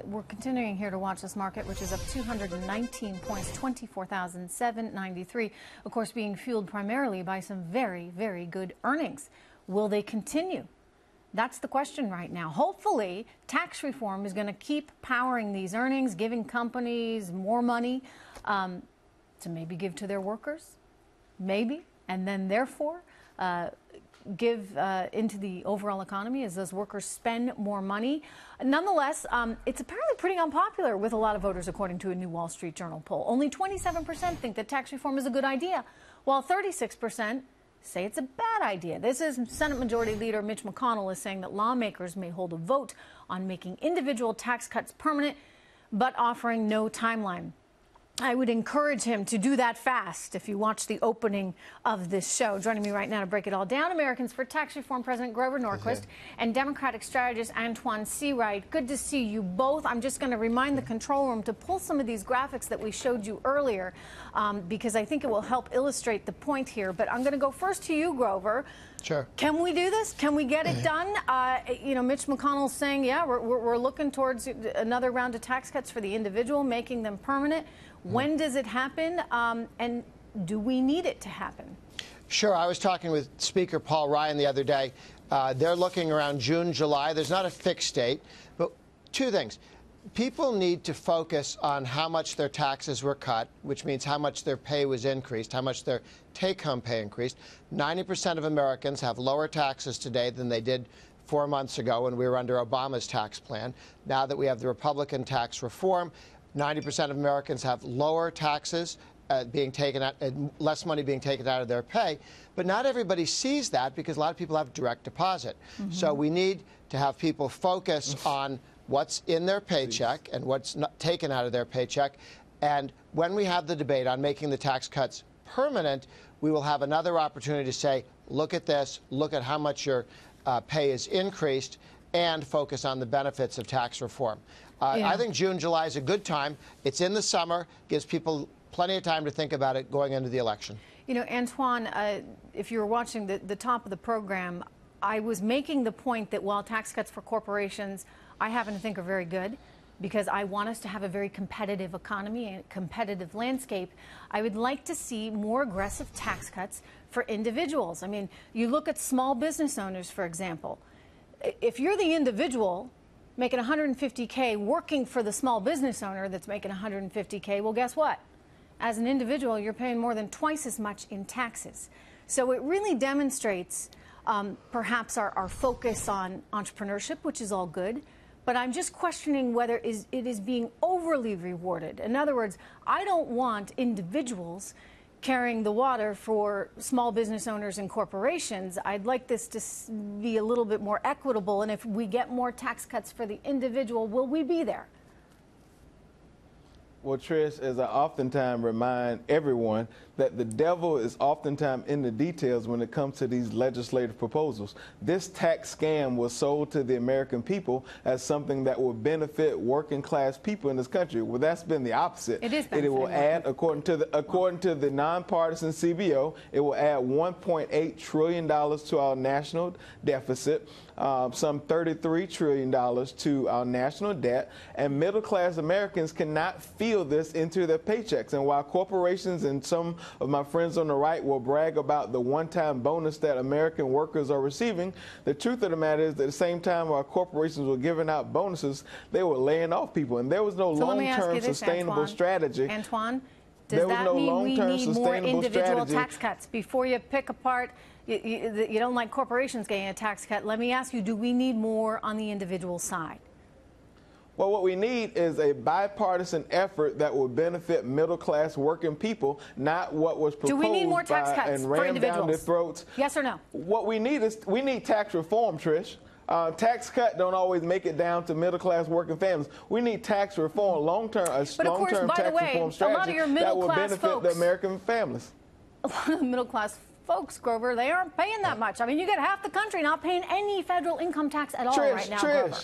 We're continuing here to watch this market, which is up 219 points, 24,793. Of course, being fueled primarily by some very, very good earnings. Will they continue? That's the question right now. Hopefully, tax reform is going to keep powering these earnings, giving companies more money to maybe give to their workers, maybe, and then therefore give into the overall economy as those workers spend more money. Nonetheless, it's apparently pretty unpopular with a lot of voters, according to a new Wall Street Journal poll. Only 27% think that tax reform is a good idea, while 36% say it's a bad idea. This is Senate Majority Leader Mitch McConnell is saying that lawmakers may hold a vote on making individual tax cuts permanent, but offering no timeline. I would encourage him to do that fast if you watch the opening of this show. Joining me right now to break it all down, Americans for Tax Reform President Grover Norquist and Democratic strategist Antjuan Seawright. Good to see you both. I'm just going to remind the control room to pull some of these graphics that we showed you earlier because I think it will help illustrate the point here. But I'm going to go first to you, Grover. Sure. Can we do this? Can we get it done? You know, Mitch McConnell's saying, yeah, we're looking towards another round of tax cuts for the individual, making them permanent. When does it happen, and do we need it to happen? Sure. I was talking with Speaker Paul Ryan the other day. They're looking around June, July. There's not a fixed date, but two things. People need to focus on how much their taxes were cut, which means how much their pay was increased, how much their take-home pay increased. 90% of Americans have lower taxes today than they did 4 months ago when we were under Obama's tax plan. Now that we have the Republican tax reform, 90% of Americans have lower taxes being taken out, less money being taken out of their pay. But not everybody sees that because a lot of people have direct deposit. So we need to have people focus on what's in their paycheck and what's not taken out of their paycheck. And when we have the debate on making the tax cuts permanent, we will have another opportunity to say, look at this, look at how much your pay is increased, and focus on the benefits of tax reform. I think June, July is a good time. It's in the summer, gives people plenty of time to think about it going into the election. You know, Antjuan, if you were watching the top of the program, I was making the point that while tax cuts for corporations, I happen to think are very good, because I want us to have a very competitive economy and competitive landscape, I would like to see more aggressive tax cuts for individuals. I mean, you look at small business owners, for example. If you're the individual making $150K working for the small business owner that's making $150K, well, guess what? As an individual, you're paying more than twice as much in taxes. So it really demonstrates perhaps our focus on entrepreneurship, which is all good, but I'm just questioning whether it is being overly rewarded. In other words, I don't want individuals carrying the water for small business owners and corporations. I'd like this to be a little bit more equitable, and if we get more tax cuts for the individual, will we be there? Well, Trish, as I oftentimes remind everyone, that the devil is oftentimes in the details when it comes to these legislative proposals. This tax scam was sold to the American people as something that will benefit working class people in this country. Well, that's been the opposite. It is. It will add, according to the nonpartisan CBO, it will add $1.8 trillion to our national deficit, some $33 trillion to our national debt, and middle class Americans cannot feel this into their paychecks. And while corporations and some of my friends on the right will brag about the one-time bonus that American workers are receiving, the truth of the matter is that at the same time our corporations were giving out bonuses, they were laying off people, and there was no long-term sustainable strategy. Antjuan, does that mean we need more individual tax cuts? Before you pick apart, you don't like corporations getting a tax cut. Let me ask you, do we need more on the individual side? Well, what we need is a bipartisan effort that will benefit middle-class working people, not what was proposed. Do we need more tax cuts and for rammed individuals? Down their throats. Yes or no? What we need is tax reform, Trish. Tax cut don't always make it down to middle-class working families. We need tax reform, long-term tax reform strategy that will benefit the American families. A lot of middle-class folks, Grover, they aren't paying that much. I mean, you get half the country not paying any federal income tax at all right now, Grover.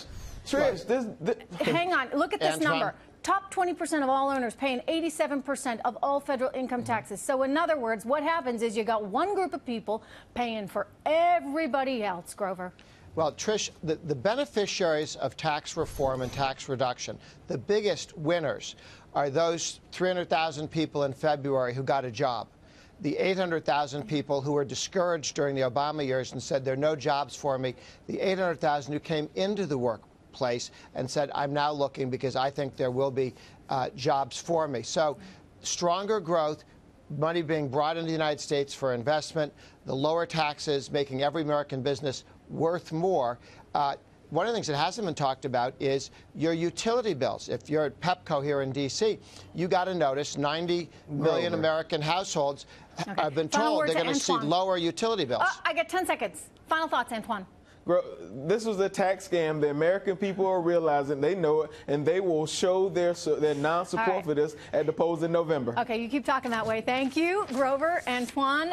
Hang on. Look at this number. Top 20% of all earners paying 87% of all federal income taxes. So in other words, what happens is you got one group of people paying for everybody else, Grover. Well, Trish, the beneficiaries of tax reform and tax reduction, the biggest winners are those 300,000 people in February who got a job. The 800,000 people who were discouraged during the Obama years and said there are no jobs for me. The 800,000 who came into the workplace and said, I'm now looking because I think there will be jobs for me. So stronger growth, money being brought into the United States for investment, the lower taxes making every American business worth more. One of the things that hasn't been talked about is your utility bills. If you're at Pepco here in D.C., you got to notice 90 million American households have been told they're going to see lower utility bills. I get 10 seconds. Final thoughts, Antjuan. This was a tax scam. The American people are realizing, they know it, and they will show their non-support for this at the polls in November. Okay, you keep talking that way. Thank you, Grover, Antjuan.